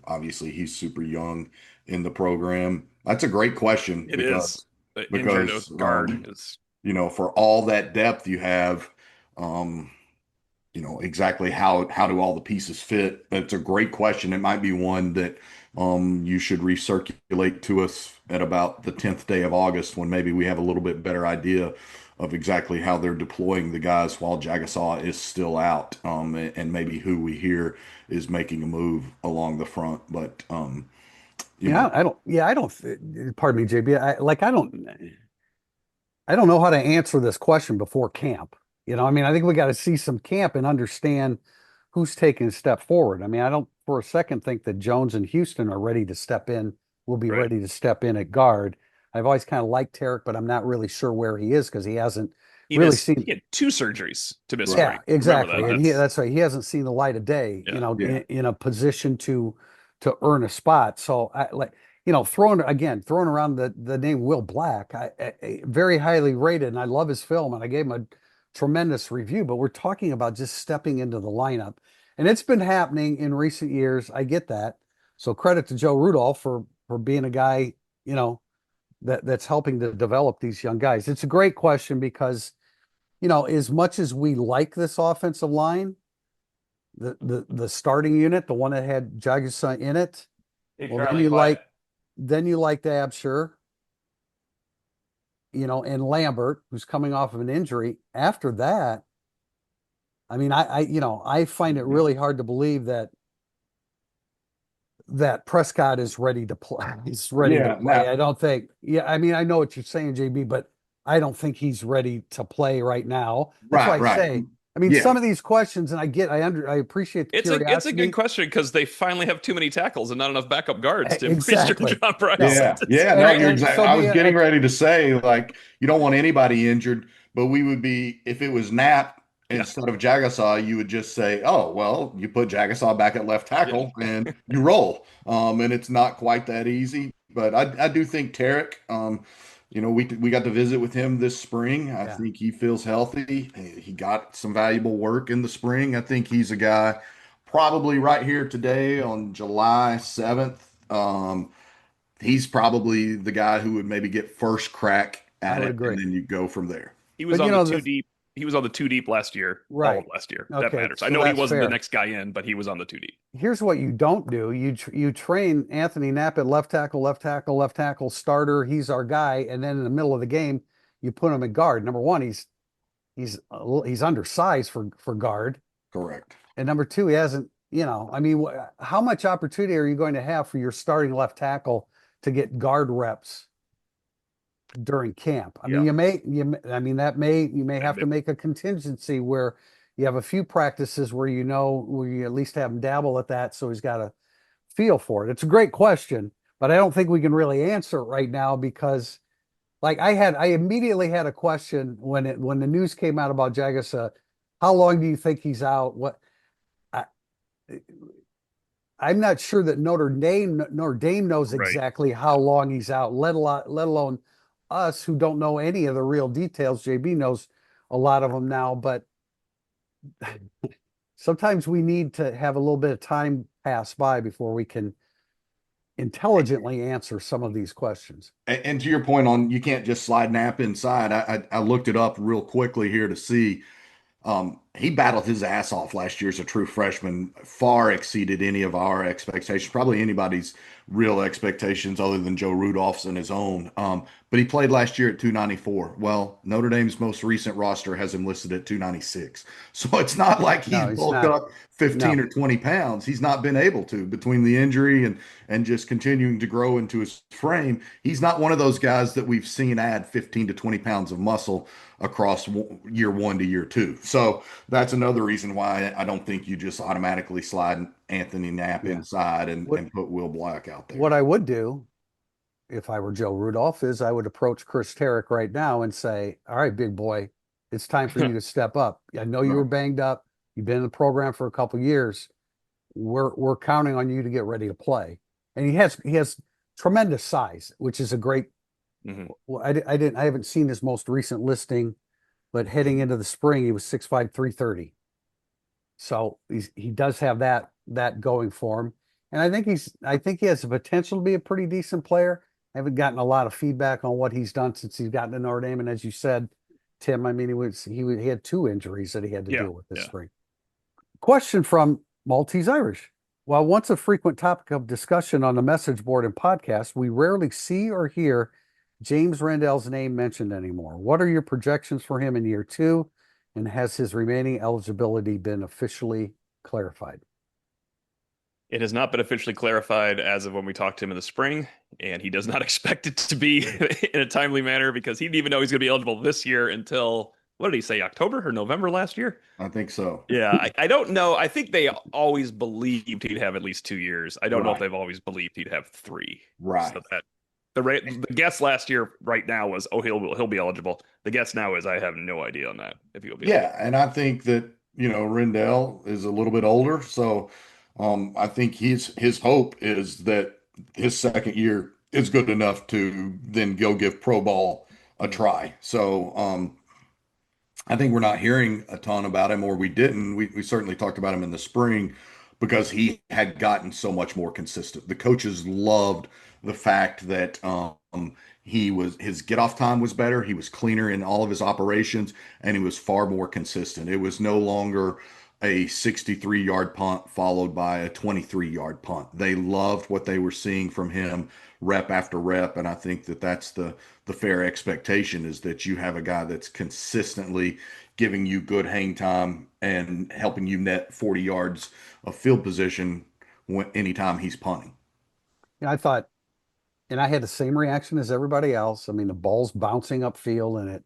Obviously, he's super young in the program. That's a great question It is. The injured because guard is. for all that depth you have, exactly how do all the pieces fit? It's a great question. It might be one that you should recirculate to us at about the 10th day of August when maybe we have a little bit better idea of exactly how they're deploying the guys while Jagusah is still out, and maybe who we hear is making a move along the front. But I don't. Yeah, I don't. Pardon me, JB. I don't know how to answer this question before camp. I mean, I think we got to see some camp and understand who's taking a step forward. I mean, I don't for a second think that Jones and Houston are ready to step in, will be Right. ready to step in at guard. I've always kind of liked Tarek, but I'm not really sure where he is because he hasn't really seen. He had 2 surgeries to miss Yeah, spring. exactly. Remember that. And that's right. He hasn't seen the light of day, Yeah. Yeah. in a position to earn a spot. So throwing around the name Will Black, I very highly rated, and I love his film, and I gave him a tremendous review. But we're talking about just stepping into the lineup, and it's been happening in recent years. I get that. So credit to Joe Rudolph for being a guy, that's helping to develop these young guys. It's a great question because, as much as we like this offensive line, the starting unit, the one that had Jagusah in it, well, then you like Absher, and Lambert, who's coming off of an injury. After that, I mean, I find it really hard to believe that Prescott is ready to play. He's ready to play. I don't think. Yeah, I mean, I know what you're saying, JB, but I don't think he's ready to play right now. That's why I say. I mean, some of these questions, and I appreciate the curiosity. It's a good question because they finally have too many tackles and not enough backup guards to Exactly. John Bryce. No, you're exactly. I was getting ready to say, like, you don't want anybody injured, but we would be, if it was Knapp instead of Jagusah, you would just say, oh, well, you put Jagusah back at left tackle and you roll. And it's not quite that easy, but I do think Tarek, we got to visit with him this spring. I think he feels healthy. He got some valuable work in the spring. I think he's a guy probably right here today on July 7th. He's probably the guy who would maybe get first crack at it, and then you go from there. He was on the two deep. He was on the 2 deep last year, right? All of last year. Okay, that matters. so I know he wasn't the next guy in, but he was on the 2 deep. Here's what you don't do: you train Anthony Knapp at left tackle, starter. He's our guy, and then in the middle of the game, you put him at guard. Number one, he's undersized for guard. Correct. And number two, he hasn't, I mean, how much opportunity are you going to have for your starting left tackle to get guard reps during camp? I mean, you may have to make a contingency where you have a few practices where where you at least have him dabble at that, so he's got a feel for it. It's a great question, but I don't think we can really answer it right now because, like, I immediately had a question when the news came out about Jagusah. How long do you think he's out? I'm not sure that Notre Dame knows exactly how long he's out, let alone us who don't know any of the real details. JB knows a lot of them now, but sometimes we need to have a little bit of time pass by before we can intelligently answer some of these questions. And to your point on you can't just slide Knapp inside, I looked it up real quickly here to see. He battled his ass off last year as a true freshman, far exceeded any of our expectations, probably anybody's real expectations other than Joe Rudolph's and his own. But he played last year at 294. Well, Notre Dame's most recent roster has him listed at 296. So it's not like he's bulked up 15 or 20 pounds. He's not been able to between the injury and just continuing to grow into his frame. He's not one of those guys that we've seen add 15 to 20 pounds of muscle across year one to year two. So that's another reason why I don't think you just automatically slide Anthony Knapp inside and put Will Black out there. What I would do if I were Joe Rudolph is I would approach Chris Terek right now and say, all right, big boy, it's time for you to step up. I know you were banged up. You've been in the program for a couple of years. We're counting on you to get ready to play. And he has tremendous size, which is a great. Well, I haven't seen his most recent listing, but heading into the spring, he was 6'5", 330. So he does have that going for him. And I think he has the potential to be a pretty decent player. I haven't gotten a lot of feedback on what he's done since he's gotten to Notre Dame. And as you said, Tim, I mean, he had 2 injuries that he had to deal with this spring. Question from Maltese Irish. While once a frequent topic of discussion on the message board and podcast, we rarely see or hear James Randall's name mentioned anymore. What are your projections for him in year 2? And has his remaining eligibility been officially clarified? It has not been officially clarified as of when we talked to him in the spring, and he does not expect it to be in a timely manner because he didn't even know he's going to be eligible this year until, what did he say, October or November last year? I think so. Yeah, I don't know. I think they always believed he'd have at least 2 years. I don't know if they've always believed he'd have 3. Right. So that the guess last year right now was, oh, he'll be eligible. The guess now is I have no idea on that if he'll be eligible. And I think that, Rendell is a little bit older, so I think his hope is that his second year is good enough to then go give pro ball a try. So I think we're not hearing a ton about him, or we didn't. We certainly talked about him in the spring because he had gotten so much more consistent. The coaches loved the fact that his get off time was better. He was cleaner in all of his operations, and he was far more consistent. It was no longer a 63-yard punt followed by a 23-yard punt. They loved what they were seeing from him rep after rep, and I think that that's the fair expectation, is that you have a guy that's consistently giving you good hang time and helping you net 40 yards of field position anytime he's punting. I thought, and I had the same reaction as everybody else. I mean, the ball's bouncing upfield and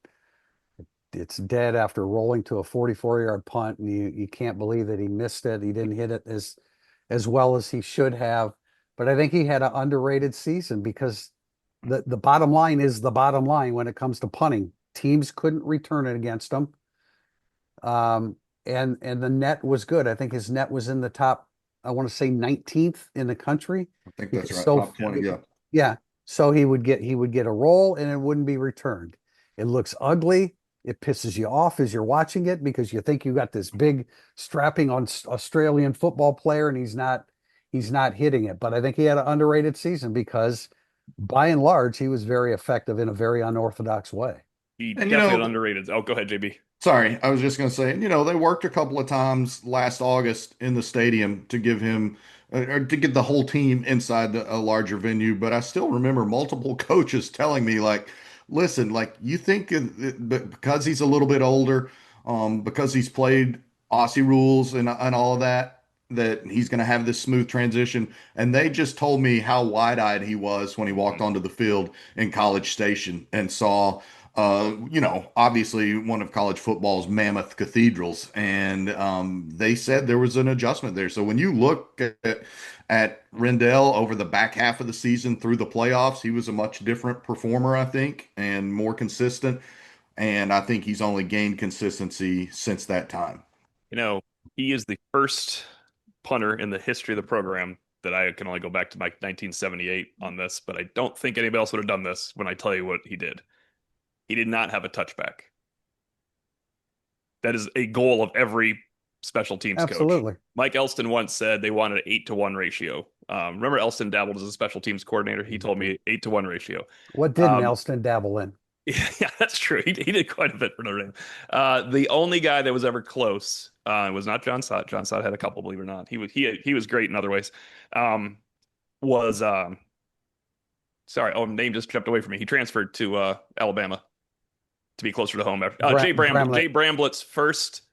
it's dead after rolling to a 44-yard punt, and you can't believe that he missed it. He didn't hit it as well as he should have. But I think he had an underrated season because the bottom line is the bottom line when it comes to punting. Teams couldn't return it against him. And the net was good. I think his net was in the top, I want to say 19th in the country. I think that's right. Top 20, yeah. Yeah. So he would get a roll and it wouldn't be returned. It looks ugly. It pisses you off as you're watching it because you think you got this big strapping on Australian football player and he's not hitting it. But I think he had an underrated season because by and large, he was very effective in a very unorthodox way. He definitely underrated. Oh, go ahead, JB. Sorry, I was just going to say, they worked a couple of times last August in the stadium to give him or to get the whole team inside a larger venue. But I still remember multiple coaches telling me, like, listen, like you think because he's a little bit older, because he's played Aussie rules and all of that, that he's going to have this smooth transition. And they just told me how wide-eyed he was when he walked onto the field in College Station and saw, obviously one of college football's mammoth cathedrals. And they said there was an adjustment there. So when you look at Rendell over the back half of the season through the playoffs, he was a much different performer, I think, and more consistent. And I think he's only gained consistency since that time. He is the first punter in the history of the program that I can only go back to my 1978 on this, but I don't think anybody else would have done this when I tell you what he did. He did not have a touchback. That is a goal of every special teams Absolutely. coach. Mike Elston once said they wanted an 8-to-1 ratio. Remember Elston dabbled as a special teams coordinator? He told me 8-to-1 ratio. What did Elston dabble in? Yeah, that's true. He did quite a bit for Notre Dame. The only guy that was ever close was not John Sott. John Sott had a couple, believe it or not. He was great in other ways. Was sorry, name just jumped away from me. He transferred to Alabama to be closer to home. Jay Bramblett's first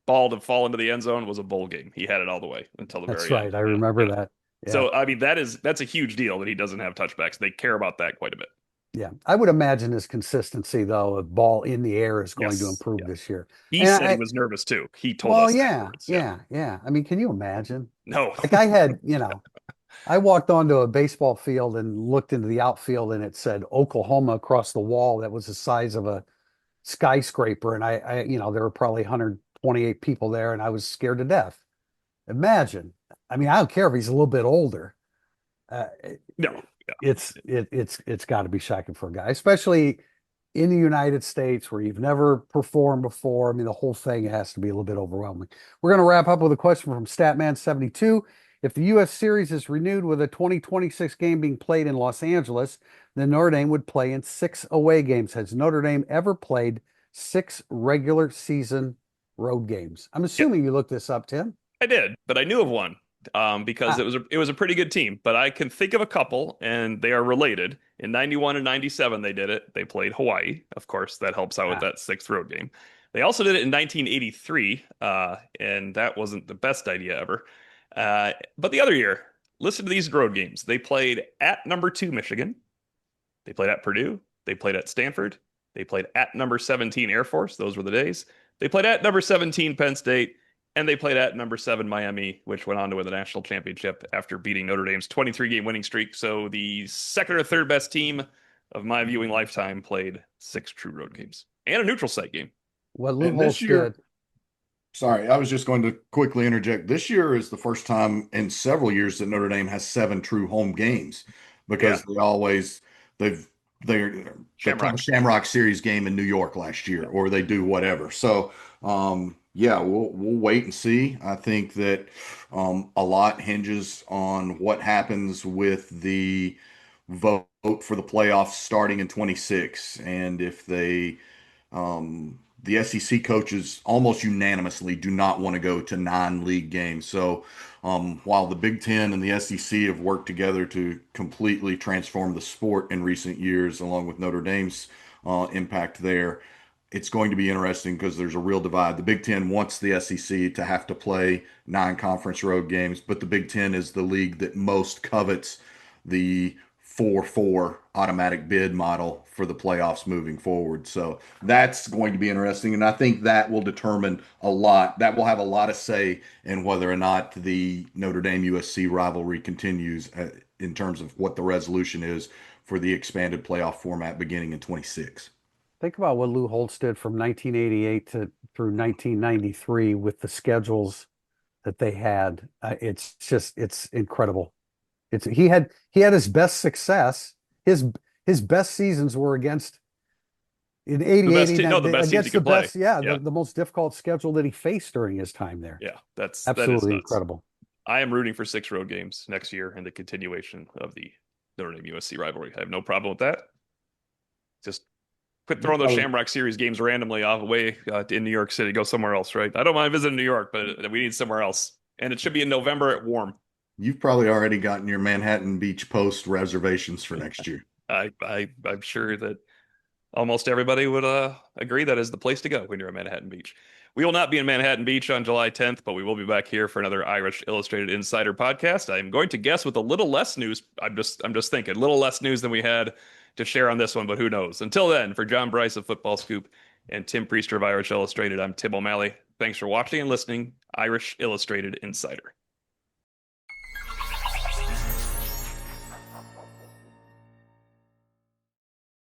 ball to fall into the end zone was a bowl game. He had it all the way until the very end. That's right. I remember that. Yeah. So I mean that's a huge deal that he doesn't have touchbacks. They care about that quite a bit. Yeah, I would imagine his consistency, though, of ball in the air is going to improve this year. He said he was nervous too. He told us. Yeah. I mean, can you imagine? No. Like I had, I walked onto a baseball field and looked into the outfield, and it said Oklahoma across the wall. That was the size of a skyscraper, and I there were probably 128 people there, and I was scared to death. Imagine. I mean, I don't care if he's a little bit older. No. It's got to be shocking for a guy, especially in the United States where you've never performed before. I mean, the whole thing has to be a little bit overwhelming. We're going to wrap up with a question from Statman72. If the U.S. Series is renewed with a 2026 game being played in Los Angeles, then Notre Dame would play in 6 away games. Has Notre Dame ever played 6 regular season road games? I'm assuming you looked this up, Tim. I did, but I knew of one. Because it was a pretty good team, but I can think of a couple, and they are related. In 91 and 97, they did it. They played Hawaii. Of course, that helps out with that 6th road game. They also did it in 1983, and that wasn't the best idea ever. But the other year, listen to these road games. They played at number 2 Michigan. They played at Purdue. They played at Stanford. They played at number 17 Air Force. Those were the days. They played at number 17 Penn State. And they played at number 7 Miami, which went on to win the national championship after beating Notre Dame's 23-game winning streak. So the second or third best team of my viewing lifetime played 6 true road games and a neutral site game. What Lou Holtz did. Sorry, I was just going to quickly interject. This year is the first time in several years that Notre Dame has 7 true home games, because they call a Shamrock Series game in New York last year, or they do whatever. So we'll wait and see. I think that a lot hinges on what happens with the vote for the playoffs starting in 26, and if the SEC coaches almost unanimously do not want to go to non-league games. So while the Big Ten and the SEC have worked together to completely transform the sport in recent years, along with Notre Dame's impact there, it's going to be interesting because there's a real divide. The Big Ten wants the SEC to have to play non-conference road games, but the Big Ten is the league that most covets the 4-4 automatic bid model for the playoffs moving forward. So that's going to be interesting. And I think that will determine a lot. That will have a lot of say in whether or not the Notre Dame USC rivalry continues in terms of what the resolution is for the expanded playoff format beginning in 26. Think about what Lou Holtz did from 1988 through 1993 with the schedules that they had. It's incredible. He had his best success. His best seasons were against in 88 against the best, the most difficult schedule that he faced during his time there. Yeah, that's absolutely incredible. I am rooting for 6 road games next year and the continuation of the Notre Dame USC rivalry. I have no problem with that. Just quit throwing those Shamrock Series games randomly off away in New York City. Go somewhere else, right? I don't mind visiting New York, but we need somewhere else. And it should be in November at warm. You've probably already gotten your Manhattan Beach Post reservations for next year. I'm sure that almost everybody would agree that is the place to go when you're in Manhattan Beach. We will not be in Manhattan Beach on July 10th, but we will be back here for another Irish Illustrated Insider podcast. I'm going to guess with a little less news. I'm just thinking a little less news than we had to share on this one, but who knows? Until then, for John Bryce of Football Scoop and Tim Priester of Irish Illustrated, I'm Tim O'Malley. Thanks for watching and listening. Irish Illustrated Insider.